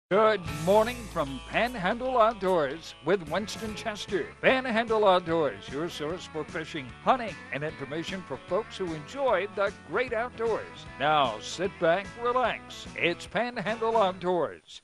Good morning from Panhandle Outdoors with Winston Chester. Panhandle Outdoors, your source for fishing, hunting, and information for folks who enjoy the great outdoors. Now sit back, relax. It's Panhandle Outdoors.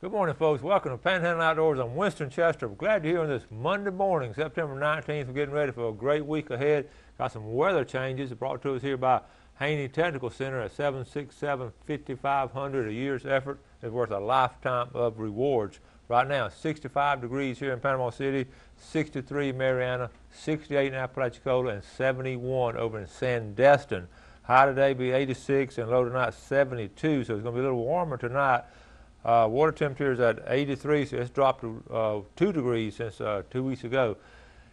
Good morning, folks. Welcome to Panhandle Outdoors. I'm Winston Chester. I'm glad you're here on this Monday morning, September 19th. We're getting ready for a great week ahead. Got some weather changes brought to us here by Haney Technical Center at 767-5500. A year's effort is worth a lifetime of rewards. Right now, 65 degrees here in Panama City, 63 in Mariana, 68 in Apalachicola, and 71 over in Sandestin. High today be 86 and low tonight 72, so it's going to be a little warmer tonight. Water temperature is at 83, so it's dropped to 2 degrees since 2 weeks ago.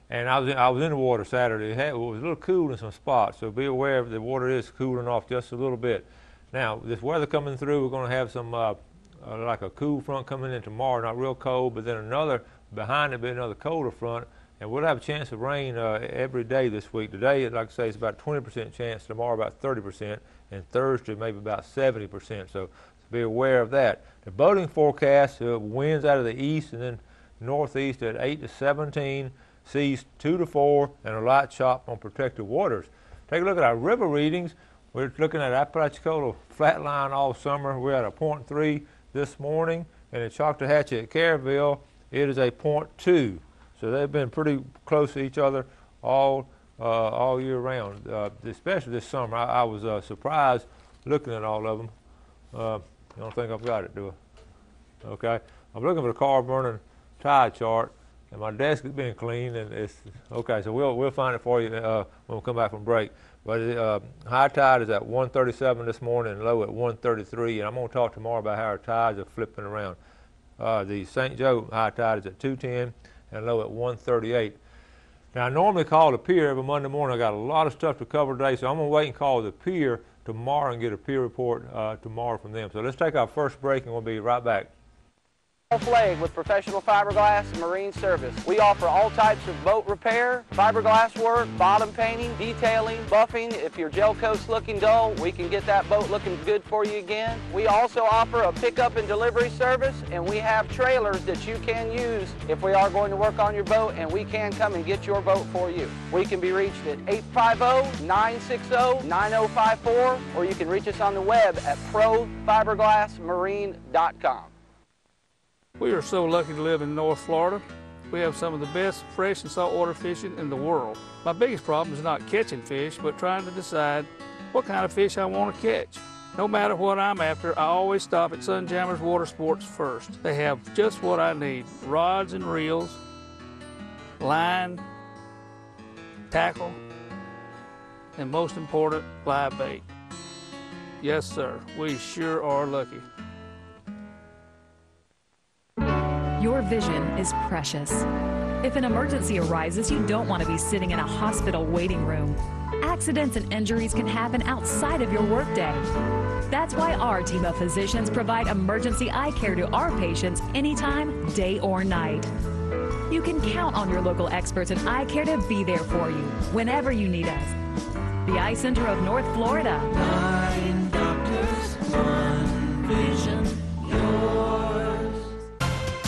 And I was in the water Saturday. It was a little cool in some spots, so be aware the water is cooling off just a little bit. Now, this weather coming through, we're going to have some like a cool front coming in tomorrow, not real cold, but then another behind it, be another colder front, and we'll have a chance of rain every day this week. Today, like I say, it's about 20% chance. Tomorrow, about 30%, and Thursday, maybe about 70%. So be aware of that. The boating forecast, winds out of the east and then northeast at 8 to 17. Seas 2 to 4, and a light chop on protected waters. Take a look at our river readings. We're looking at Apalachicola flatline all summer. We're at a 0.3 this morning, and in Choctawhatchee at Caryville, it is a 0.2. So they've been pretty close to each other all year round, especially this summer. I was surprised looking at all of them. I don't think I've got it, do I? Okay. I'm looking for the car burning tide chart. And my desk is being cleaned, and it's okay. So we'll find it for you when we come back from break. But high tide is at 137 this morning, and low at 133. And I'm going to talk tomorrow about how our tides are flipping around. The St. Joe high tide is at 210 and low at 138. Now I normally call the pier every Monday morning. I got a lot of stuff to cover today, so I'm going to wait and call the pier tomorrow and get a pier report tomorrow from them. So let's take our first break, and we'll be right back. Flag with Professional Fiberglass and Marine Service. We offer all types of boat repair, fiberglass work, bottom painting, detailing, buffing. If your gel coat's looking dull, we can get that boat looking good for you again. We also offer a pickup and delivery service, and we have trailers that you can use if we are going to work on your boat, and we can come and get your boat for you. We can be reached at 850-960-9054, or you can reach us on the web at profiberglassmarine.com. We are so lucky to live in North Florida. We have some of the best fresh and saltwater fishing in the world. My biggest problem is not catching fish, but trying to decide what kind of fish I want to catch. No matter what I'm after, I always stop at Sunjammers Water Sports first. They have just what I need: rods and reels, line, tackle, and most important, live bait. Yes, sir, we sure are lucky. Your vision is precious. If an emergency arises, you don't want to be sitting in a hospital waiting room. Accidents and injuries can happen outside of your workday. That's why our team of physicians provide emergency eye care to our patients anytime, day or night. You can count on your local experts in eye care to be there for you whenever you need us. The Eye Center of North Florida. 9 doctors, 1 vision, yours.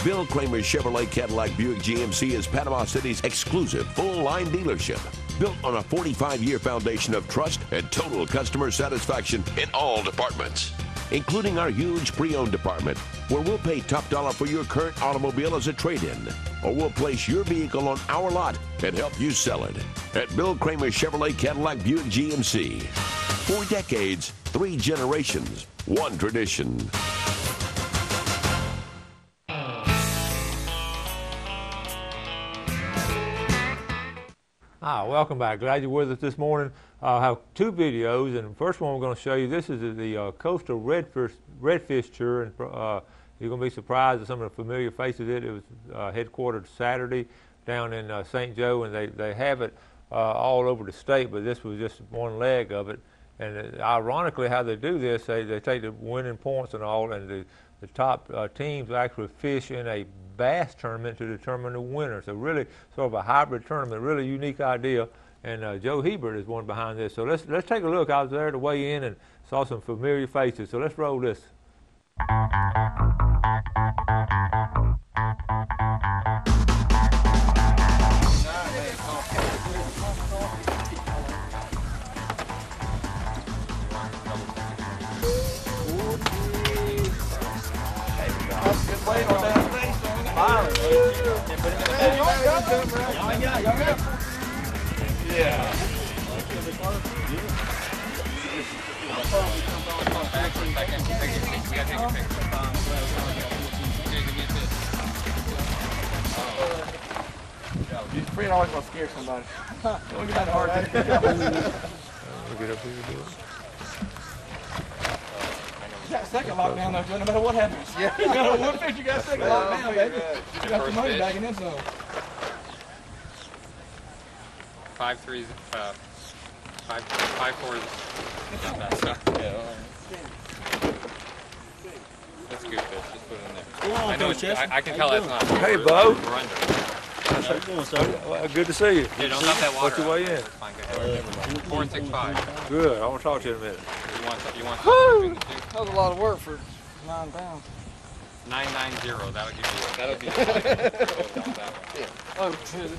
Bill Kramer Chevrolet Cadillac Buick GMC is Panama City's exclusive full-line dealership, built on a 45-year foundation of trust and total customer satisfaction in all departments, including our huge pre-owned department, where we'll pay top dollar for your current automobile as a trade-in, or we'll place your vehicle on our lot and help you sell it. At Bill Kramer Chevrolet Cadillac Buick GMC, 4 decades, 3 generations, 1 tradition. Hi, welcome back. Glad you're with us this morning. I have 2 videos, and the first one we're going to show you, this is the coastal redfish tour, and you're going to be surprised at some of the familiar faces. It was headquartered Saturday down in St. Joe, and they have it all over the state, but this was just one leg of it. And ironically, how they do this, they take the winning points and all, and the top teams actually fish in a bass tournament to determine the winner. So really sort of a hybrid tournament, really unique idea. And Joe Hebert is one behind this. So let's take a look. I was there to weigh in and saw some familiar faces. So let's roll this. Fred always gonna scare somebody. Look at that hard. Get up here and do it. You got a second lockdown though, Joe, no matter what happens. Yeah. You got one fish, you got a second lockdown, baby. You got your money back in this zone. 5-3s, 5-4s. Not bad stuff. Yeah. That's good fish. Just put it in there. I know. I can tell that's not. Hey, Bo. We're under. How you doing, sir? Well, good to see you. Yeah, don't dump that water. What's your way in? Fine, go ahead. 465. Good. I want to talk to you in a minute. You want Woo! That was a lot of work for 9 pounds. 990. That'll be the Oh, dude, this is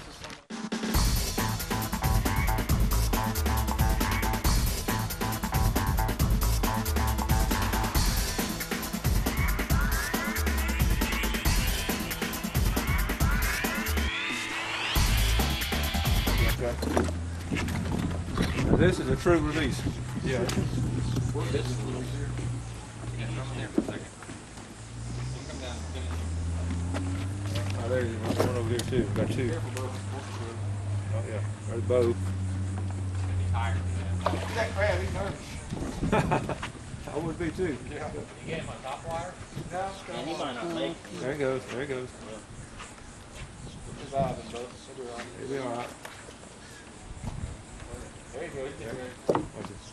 Now, this is a true release. yeah. Oh, there's one over there too. Got two. Oh yeah. There's Bo. That crab, he's nervous. I would be too. Yeah. You get him on top wire? No, And he might not make. There he goes. There he goes. he's vibing, bro. He'll be all right. He'll be all right. There you go. He's Yeah. there. Watch this.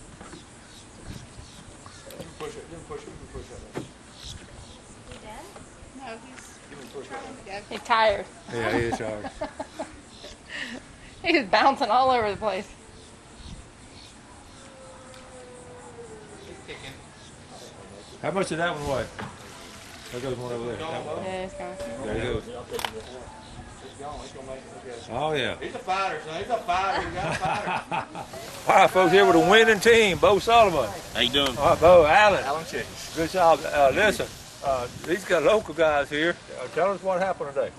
You can push it. You can push it. You can push that. No, he's You can push that. he's tired. Yeah, he is sharp. He's bouncing all over the place. How much did that one weigh? There goes one over there. Yeah, it's going. There he goes. He's gone. He's gonna make it. Look at him. Oh yeah. He's a fighter, son. He's a fighter. He got a fighter. All right, folks, here with a winning team, Bo Sullivan. How you doing? All right, Bo, Alan. Alan Chicks. Good job. Listen, these got local guys here. Tell us what happened today.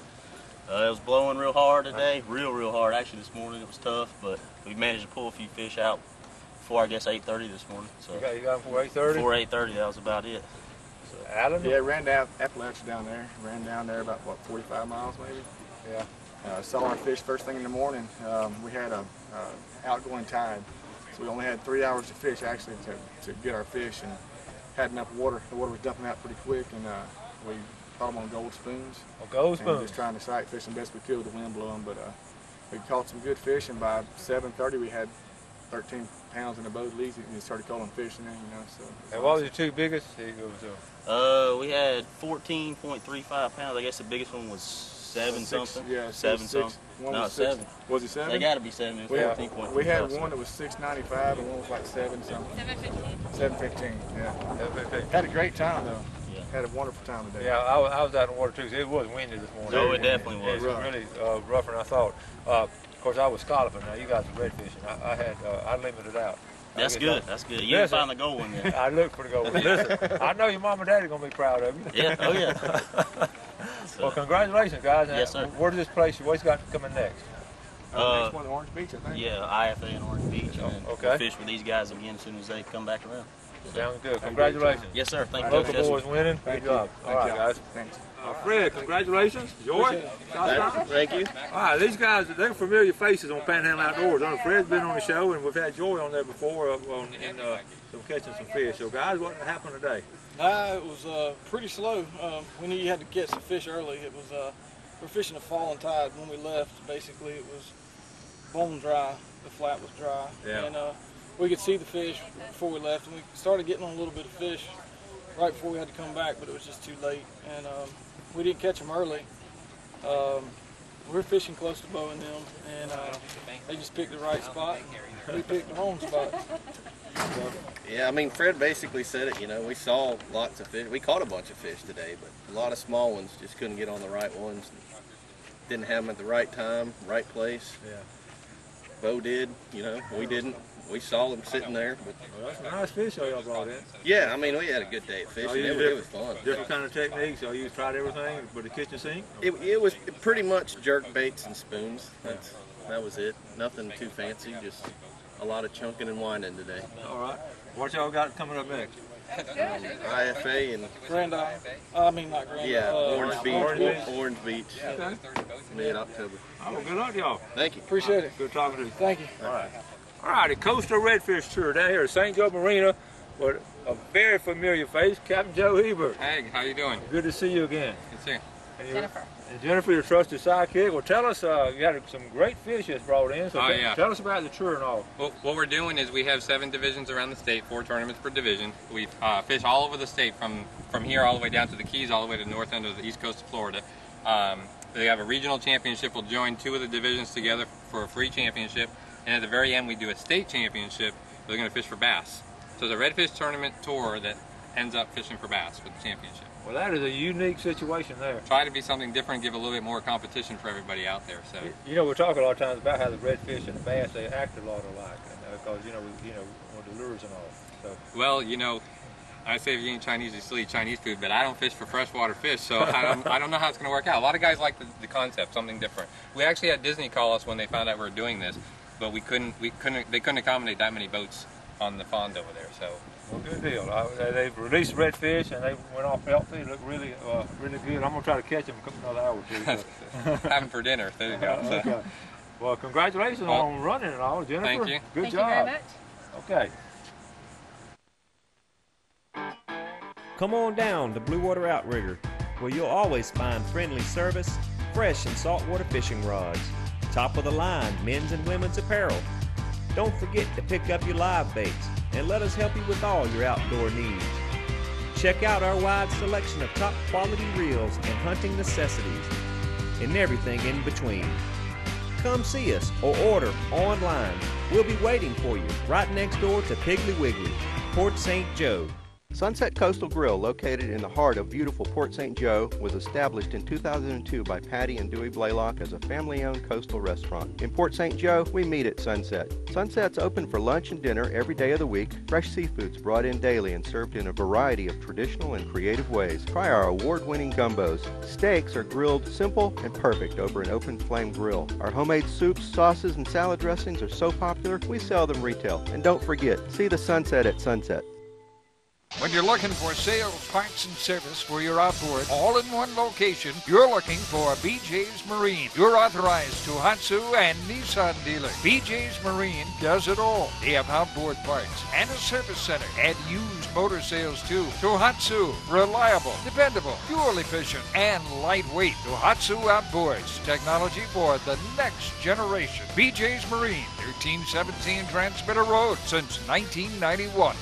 It was blowing real hard today, real hard. Actually, this morning it was tough, but we managed to pull a few fish out before, I guess, 8:30 this morning. So You got them for 8:30? before 8:30, that was about it. Alan? Yeah, ran down Appalachia down there. Ran down there about, what, 45 miles maybe? Yeah. Saw our fish first thing in the morning. We had a outgoing tide, so we only had 3 hours to fish actually to get our fish, and had enough water. The water was dumping out pretty quick, and we caught them on gold spoons. Oh, gold And spoons. just trying to sight fish the best we could with the wind blowing, but we caught some good fish, and by 7:30 we had 13 pounds in the boat at least, and we started calling fish in there, you know. So. And what was your two biggest? Here goes. We had 14.35 pounds. I guess the biggest one was 7 something. Yeah, 7 something. One No, was 7. Was it 7? They got to be 7. It was We had, 14.35. we had one that was 6.95 and one was like 7 something. 7.15. Yeah. Had a great time though. Yeah. Had a wonderful time today. Yeah, I was out in the water too. 'Cause it was windy this morning. No, it definitely was. It was really rougher than I thought. Of course, I was scalloping. Now you guys are red fishing. I limited out. That's good. That's good. You didn't find the gold one yet. I looked for the gold. Listen, I know your mom and daddy are gonna be proud of you. Yeah. Oh yeah. Well, congratulations, guys. Yes, sir. Where does this place? What's got coming next? Next one, Orange Beach, I think. Yeah, IFA in Orange Beach. And then Okay. we'll fish with these guys again as soon as they come back around. Sounds good. Congratulations. Yes, sir. Thank you. Local Coach. boys winning. Thank Good you. job. All Thank right, you. guys. Thanks. Fred, congratulations. George. Thank you. All right, these guys, they're familiar faces on Panhandle Outdoors. Fred's been on the show, and we've had Joy on there before some catching some fish. So, guys, what happened today? It was pretty slow. We knew you had to catch the fish early. It was we're fishing a falling tide. When we left, basically it was bone dry. The flat was dry, and we could see the fish before we left, and we started getting on a little bit of fish right before we had to come back, but it was just too late, and we didn't catch them early. We were fishing close to Bo and them, and they just picked the right spot. We picked the wrong spot. Yeah, I mean, Fred basically said it, you know, we saw lots of fish. We caught a bunch of fish today, but a lot of small ones just couldn't get on the right ones. Didn't have them at the right time, right place. Yeah. Bo did, you know, we didn't. we saw them sitting there. But well, that's a nice fish y'all brought in. Yeah, I mean, we had a good day of fishing. It was fun. Different kind of techniques. So you tried everything with the kitchen sink? It was pretty much jerk baits and spoons. That was it. Nothing too fancy. Just a lot of chunking and winding today. All right. What y'all got coming up next? IFA and Grand Isle. I mean, not Grand Isle. Yeah, Orange Beach. Okay. Mid-October. Oh, well, good luck to y'all. Thank you. Appreciate it. Good talking to you. Thank you. All right. All right, the Coastal Redfish Tour down here at St. Joe Marina with a very familiar face, Captain Joe Hebert. Hey, how you doing? Good to see you again. Good to see you. Jennifer. And Jennifer, your trusted sidekick. Well, tell us, you had some great fish that's brought in, so yeah. tell us about the tour and all. Well, what we're doing is we have 7 divisions around the state, 4 tournaments per division. We fish all over the state from here all the way down to the Keys, all the way to the north end of the east coast of Florida. They have a regional championship. We'll join 2 of the divisions together for a free championship. And at the very end, we do a state championship. They're going to fish for bass. So it's a redfish tournament tour that ends up fishing for bass with the championship. Well, that is a unique situation there. Try to be something different, give a little bit more competition for everybody out there. So you know, we talk a lot of times about how the redfish and the bass, they act a lot alike, because with the lures and all. So. Well, I say if you ain't Chinese, you still eat Chinese food, but I don't fish for freshwater fish, so I don't know how it's going to work out. A lot of guys like the concept, something different. We actually had Disney call us when they found out we were doing this, but they couldn't accommodate that many boats on the pond over there. So. Well, good deal. They've released redfish and they went off healthy. Look really, really good. I'm gonna try to catch them another hour or two. Have them for dinner. There you go. So. Okay. Well, congratulations on running and all, Jennifer. Thank you. Good Thank job. you very much. Okay. Come on down to Blue Water Outrigger, where you'll always find friendly service, fresh and saltwater fishing rods, top of the line men's and women's apparel. Don't forget to pick up your live baits and let us help you with all your outdoor needs. Check out our wide selection of top quality reels and hunting necessities and everything in between. Come see us or order online. We'll be waiting for you right next door to Piggly Wiggly, Port St. Joe. Sunset Coastal Grill, located in the heart of beautiful Port St. Joe, was established in 2002 by Patty and Dewey Blaylock as a family-owned coastal restaurant. In Port St. Joe, we meet at Sunset. Sunset's open for lunch and dinner every day of the week. Fresh seafood's brought in daily and served in a variety of traditional and creative ways. Try our award-winning gumbos. Steaks are grilled simple and perfect over an open flame grill. Our homemade soups, sauces, and salad dressings are so popular, we sell them retail. And don't forget, see the sunset at Sunset. When you're looking for sales, parts, and service for your outboard, all in one location, you're looking for BJ's Marine. You're authorized Tohatsu and Nissan dealer. BJ's Marine does it all. They have outboard parts and a service center and used motor sales too. Tohatsu, reliable, dependable, fuel efficient, and lightweight. Tohatsu Outboards, technology for the next generation. BJ's Marine, 1317 Transmitter Road since 1991.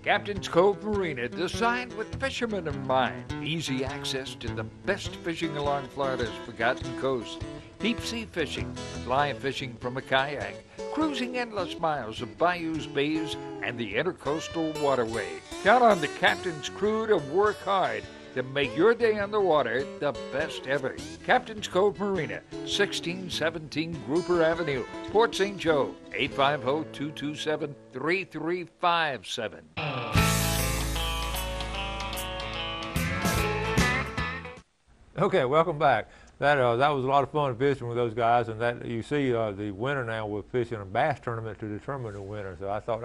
Captain's Cove Marina, designed with fishermen in mind. Easy access to the best fishing along Florida's Forgotten Coast. Deep sea fishing, fly fishing from a kayak, cruising endless miles of bayous, bays, and the intercoastal waterway. Count on the captain's crew to work hard to make your day on the water the best ever. Captain's Cove Marina, 1617 Grouper Avenue, Port St. Joe, 850-227-3357. Okay, welcome back. That was a lot of fun fishing with those guys, and that you see the winner now we're fishing a bass tournament to determine the winner. So I thought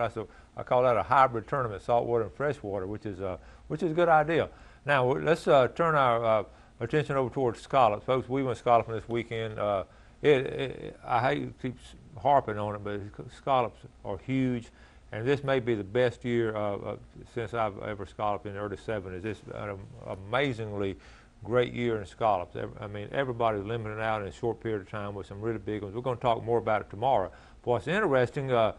I call that a hybrid tournament, saltwater and freshwater, which is a good idea. Now let's turn our attention over towards scallops, folks. We went scalloping this weekend. I hate to keep harping on it, but scallops are huge, and this may be the best year since I've ever scalloped in the early '70s. It's an amazingly great year in scallops. I mean, everybody's limiting out in a short period of time with some really big ones. We're going to talk more about it tomorrow. But what's interesting, the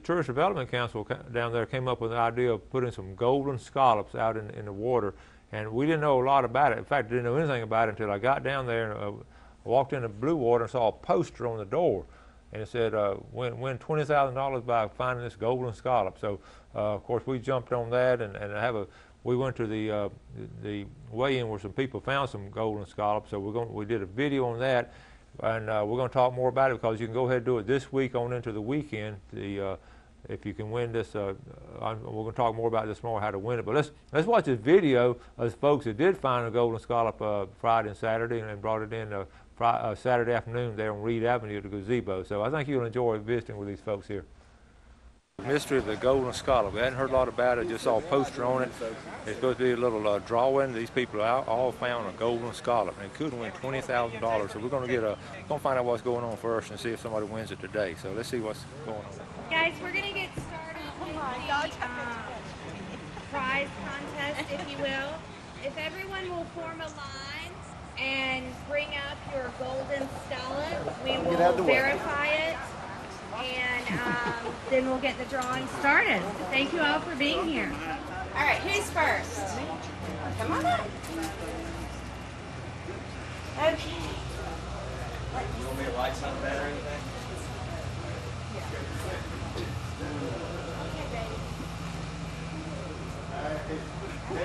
Tourist Development Council down there came up with an idea of putting some golden scallops out in the water, and we didn't know a lot about it. In fact, I didn't know anything about it until I got down there and walked into blue water and saw a poster on the door, and it said, win $20,000 by finding this golden scallop. So, of course, we jumped on that and we went to the weigh-in where some people found some golden scallops, so we did a video on that. And we're going to talk more about it because you can go ahead and do it this week on into the weekend. If you can win this, we're going to talk more about this tomorrow, how to win it. But let's watch this video of the folks that did find a Golden Scallop Friday and Saturday and brought it in Saturday afternoon there on Reed Avenue at the gazebo. So I think you'll enjoy visiting with these folks here. Mystery of the Golden Scallop. We hadn't heard a lot about it, just saw a poster on it. It's supposed to be a little drawing. These people all found a Golden Scallop, and it could win $20,000. So we're going to find out what's going on first and see if somebody wins it today. So let's see what's going on. Guys, we're going to get started with the prize contest, if you will. If everyone will form a line and bring up your Golden Scallop, we will verify it. And then we'll get the drawing started. Thank you all for being here. All right, who's first? Come on up. Okay. You want me to light something better or anything?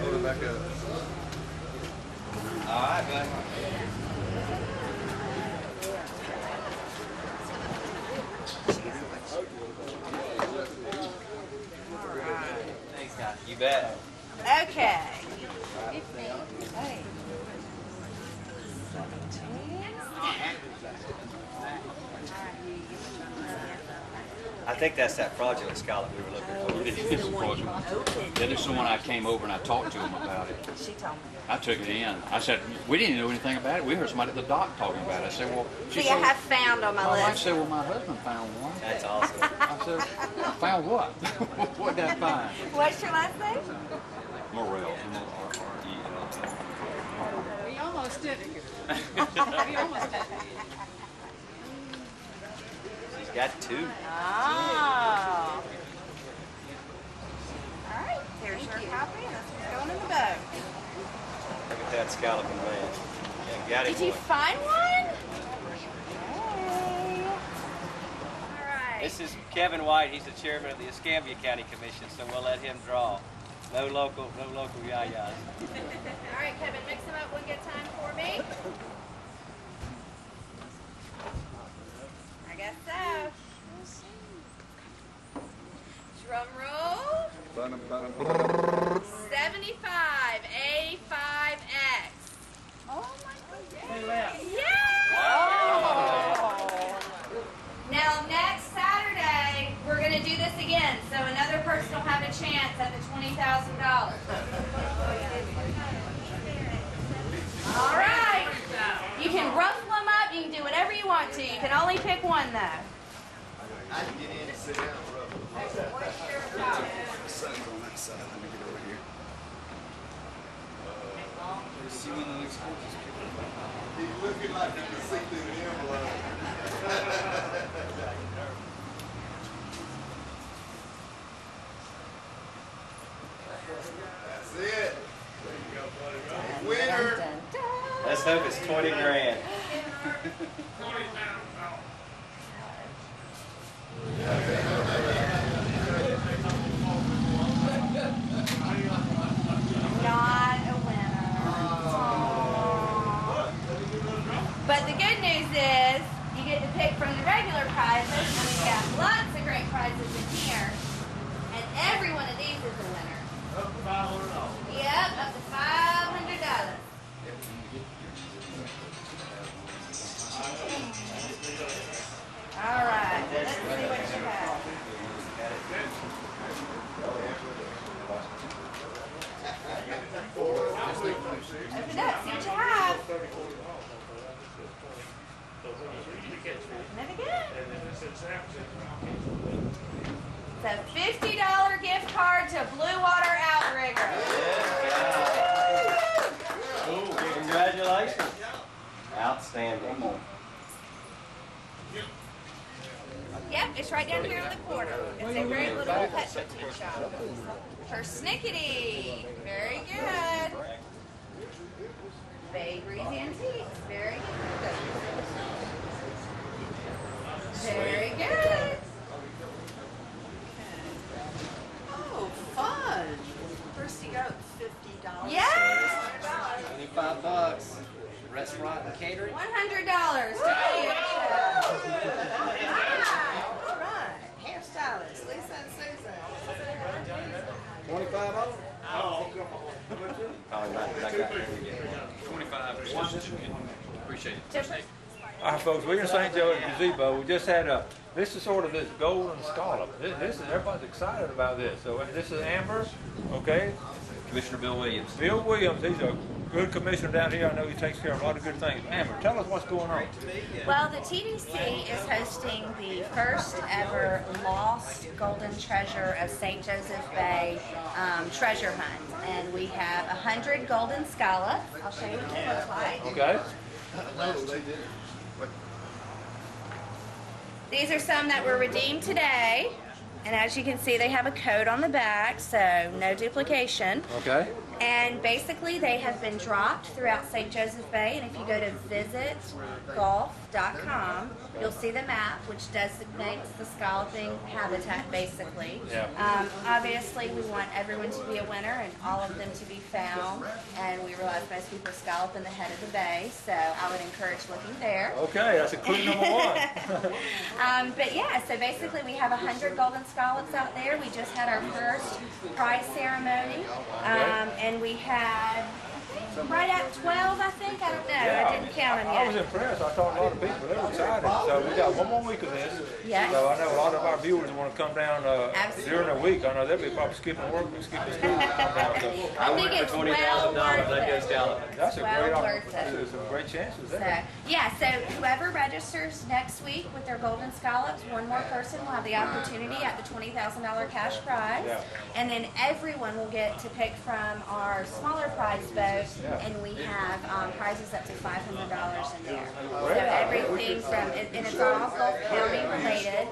Hold it back up. All right, bud. Thanks, guys. You bet. Okay. I think that's that fraudulent scallop we were looking for. It is fraudulent. That is someone I came over and I talked to him about it. She told me. I took it in. I said, we didn't know anything about it. We heard somebody at the dock talking about it. I said, well, See, I have found on my wife list. said, well, my husband found one. That's awesome. I said, found what? What did I find? What's your last name? Morrell. We almost did it. We almost did it. She's got two. Oh. All right, here's your copy. This one's going in the bag. Look at that scalloping man. Yeah, got it. Did you find one? Hey. All right. This is Kevin White. He's the chairman of the Escambia County Commission, so we'll let him draw. No local yayas. All right, Kevin, mix them up one good time for me. I guess so. Drum roll. 75 A5X. Oh my goodness. Yeah! Oh. Now next Saturday, we're going to do this again, so another person will have a chance at the $20,000. All right. You can ruffle them up. You can do whatever you want to. You can only pick one, though. I can get in and sit down and rub. The sun's on that side. Let me get over here. See one of those horses. He's looking like he can see through the envelope. That's it. There you go, buddy. Winner. Let's hope it's 20 grand. Not a winner. Aww. But the good news is you get to pick from the regular prizes, and we've got lots of great prizes in here. And every one of these is a winner. Up to $500. Yep, up to $500. All right, let's see what you have. Open up, see what you have. Isn't it good? It's a $50 gift card to Blue Water Outrigger. Cool. Congratulations. Outstanding. Yep, it's right down here in the corner. It's a great little pet boutique shop. Persnickety. Very good. Bakeries Antiques. Very good. Very good. Oh, fudge. First you got $50. Yes. $25. Restaurant and catering? $100 to Hi. All right. Hairstylist, Lisa and Susan. 25 on? Oh, come Probably not 25. Appreciate it. All right, folks, we're in St. Joe at the gazebo. We just had this is sort of this golden scallop. This is, everybody's excited about this. So this is Amber, okay? Commissioner Bill Williams. Bill Williams, he's a good commissioner down here. I know he takes care of a lot of good things. Amber, tell us what's going on. Well, the TDC is hosting the first ever Lost Golden Treasure of St. Joseph Bay treasure hunt. And we have 100 golden scallops. I'll show you what they look like. Okay. These are some that were redeemed today. And as you can see, they have a code on the back, so no duplication. Okay. And basically, they have been dropped throughout St. Joseph Bay. And if you go to visitgulf.com, you'll see the map, which designates the scalloping habitat, basically. Yeah. Obviously, we want everyone to be a winner and all of them to be found. And we realize most people scallop in the head of the bay, so I would encourage looking there. Okay, that's a clue number one. But yeah, so basically, we have 100 golden scallops out there. We just had our first prize ceremony. And we had right at 12, I think. I don't know. Yeah. I didn't count them I yet. was impressed. I talked to a lot of people. They were excited. So we got one more week of this. Yes. So I know a lot of our viewers want to come down during the week. I know they'll be probably skipping work and skipping school. I think it's well worth it. That's a great worth it. There's some great chances So, there. yeah, so whoever registers next week with their golden scallops, one more person will have the opportunity at the $20,000 cash prize. Yeah. And then everyone will get to pick from our smaller prize boat, and we have prizes up to $500 in there. So everything from, and it's all Gulf County related.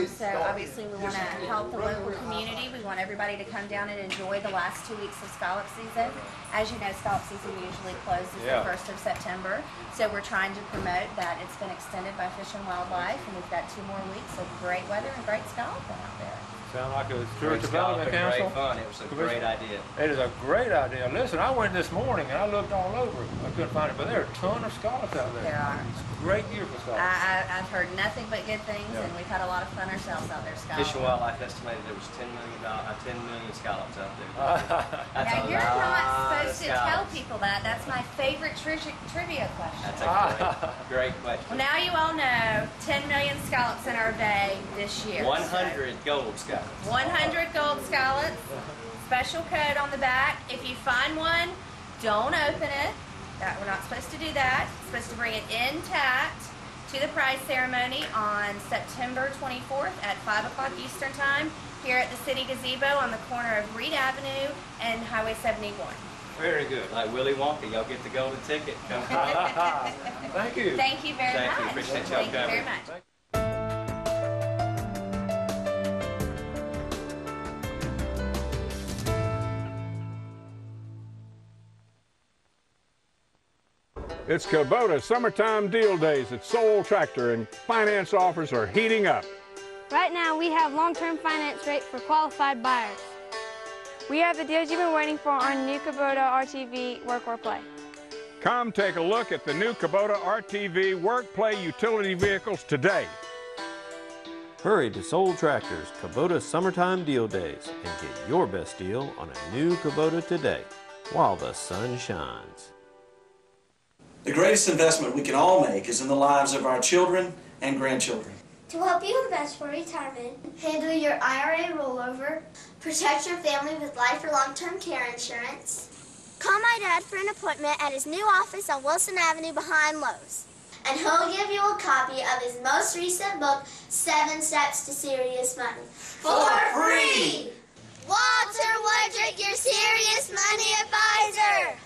So obviously we want to help the local community. We want everybody to come down and enjoy the last 2 weeks of scallop season. As you know, scallop season usually closes the 1st of September. So we're trying to promote that it's been extended by Fish and Wildlife, and we've got 2 more weeks of great weather and great scalloping out there. Sound like a Tourist Development Council? Great fun. It was a great idea. It is a great idea. Listen, I went this morning and I looked all over. I couldn't find it, but there are a ton of scallops out there. There are. It's a great year for scallops. I've heard nothing but good things, and we've had a lot of fun ourselves out there scalloping. Fish and Wildlife estimated there was 10 million scallops out there. Now, you're not supposed to tell people that. That's my favorite trivia question. That's a great question. Well, now you all know 10 million scallops in our bay this year. 100 gold scallops. 100 gold scallops. Special code on the back. If you find one, don't open it. We're not supposed to do that. We're supposed to bring it intact to the prize ceremony on September 24th at 5 o'clock Eastern Time here at the City Gazebo on the corner of Reed Avenue and Highway 71. Very good. Like Willy Wonka, y'all get the golden ticket. Come Thank you. Thank you very much. Thank you. Appreciate y'all Thank you very much. It's Kubota Summertime Deal Days at Soul Tractor, and finance offers are heating up. Right now, we have long-term finance rate for qualified buyers. We have the deals you've been waiting for on new Kubota RTV Work or Play. Come take a look at the new Kubota RTV Work Play utility vehicles today. Hurry to Soul Tractor's Kubota Summertime Deal Days and get your best deal on a new Kubota today while the sun shines. The greatest investment we can all make is in the lives of our children and grandchildren. To help you invest for retirement, handle your IRA rollover, protect your family with life or long-term care insurance, call my dad for an appointment at his new office on Wilson Avenue behind Lowe's. And he'll give you a copy of his most recent book, 7 Steps to Serious Money. For free! Walter Woodrick, your Serious Money advisor!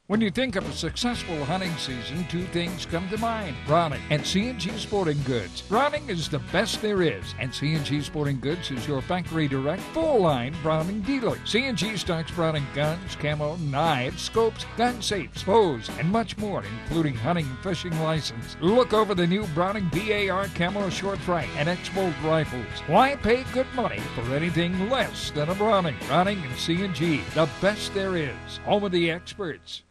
When you think of a successful hunting season, 2 things come to mind: Browning and C&G Sporting Goods. Browning is the best there is, and C&G Sporting Goods is your factory direct, full-line Browning dealer. C&G stocks Browning guns, camo, knives, scopes, gun safes, bows, and much more, including hunting and fishing license. Look over the new Browning BAR camo short track and X-Bolt rifles. Why pay good money for anything less than a Browning? Browning and C&G, the best there is. Home of the experts.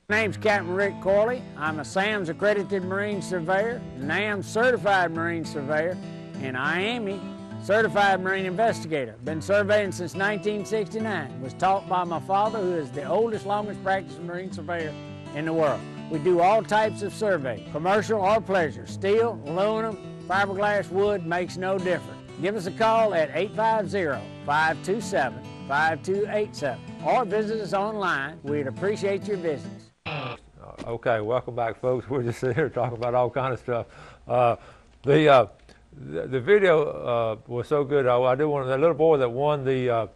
My name's Captain Rick Corley. I'm a SAMS accredited Marine Surveyor, NAM certified Marine Surveyor, and IAME certified Marine Investigator. Been surveying since 1969. Was taught by my father, who is the oldest, longest practicing Marine Surveyor in the world. We do all types of survey, commercial or pleasure. Steel, aluminum, fiberglass, wood, makes no difference. Give us a call at 850-527-5287 or visit us online. We'd appreciate your visits. Okay, welcome back, folks. We're just sitting here talking about all kind of stuff. The video was so good. I did one of that little boy that won the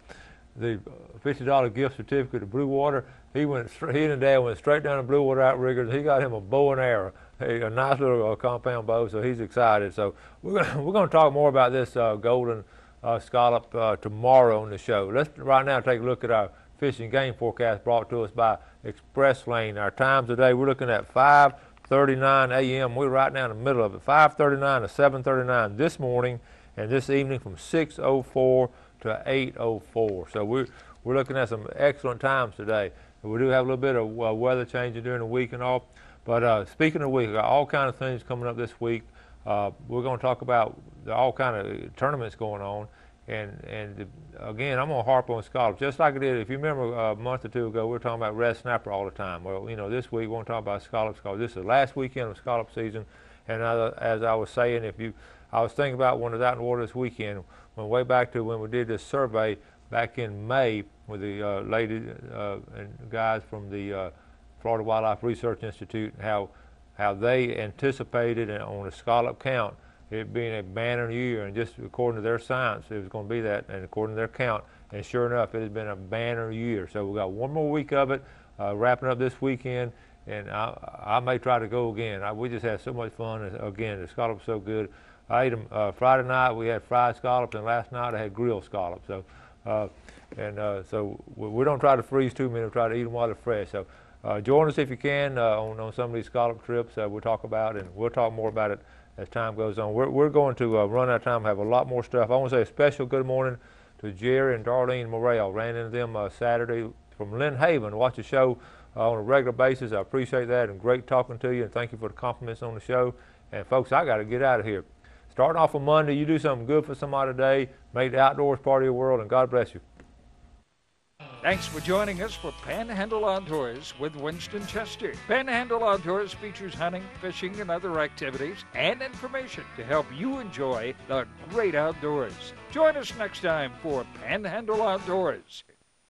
$50 gift certificate to Blue Water. He and his dad went straight down to Blue Water Outriggers. He got him a bow and arrow, a nice little compound bow. So he's excited. So we're gonna talk more about this golden scallop tomorrow on the show. Let's right now take a look at our fish and game forecast brought to us by Express Lane. Our times today, we're looking at 5:39 a.m. We're right now in the middle of it. 5:39 to 7:39 this morning, and this evening from 6:04 to 8:04. So we're looking at some excellent times today. We do have a little bit of weather changing during the week and all. But speaking of the week, we got all kinds of things coming up this week. We're going to talk about all kind of tournaments going on. And again, I'm going to harp on scallops, just like I did. If you remember a month or two ago, we were talking about red snapper all the time. Well, you know, this week we're going to talk about scallops because this is the last weekend of scallop season. And as I was saying, I was thinking about when I was out in the water this weekend, went way back to when we did this survey back in May with the ladies and guys from the Florida Wildlife Research Institute, how they anticipated on a scallop count it being a banner year, and just according to their science, it was going to be that, and according to their count, and sure enough, it has been a banner year. So we got one more week of it, wrapping up this weekend, and I may try to go again. We just had so much fun, and again, the scallops so good. I ate them Friday night. We had fried scallops, and last night I had grilled scallops. So, so we don't try to freeze too many. We try to eat them while they're fresh. So join us if you can on some of these scallop trips we'll talk about, and we'll talk more about it as time goes on. We're going to run out of time, have a lot more stuff. I want to say a special good morning to Jerry and Darlene Morrell. Ran into them Saturday from Lynn Haven to watch the show on a regular basis. I appreciate that, and great talking to you, and thank you for the compliments on the show. And folks, I got to get out of here. Starting off on Monday, you do something good for somebody today. Make the outdoors part of your world, and God bless you. Thanks for joining us for Panhandle Outdoors with Winston Chester. Panhandle Outdoors features hunting, fishing, and other activities and information to help you enjoy the great outdoors. Join us next time for Panhandle Outdoors.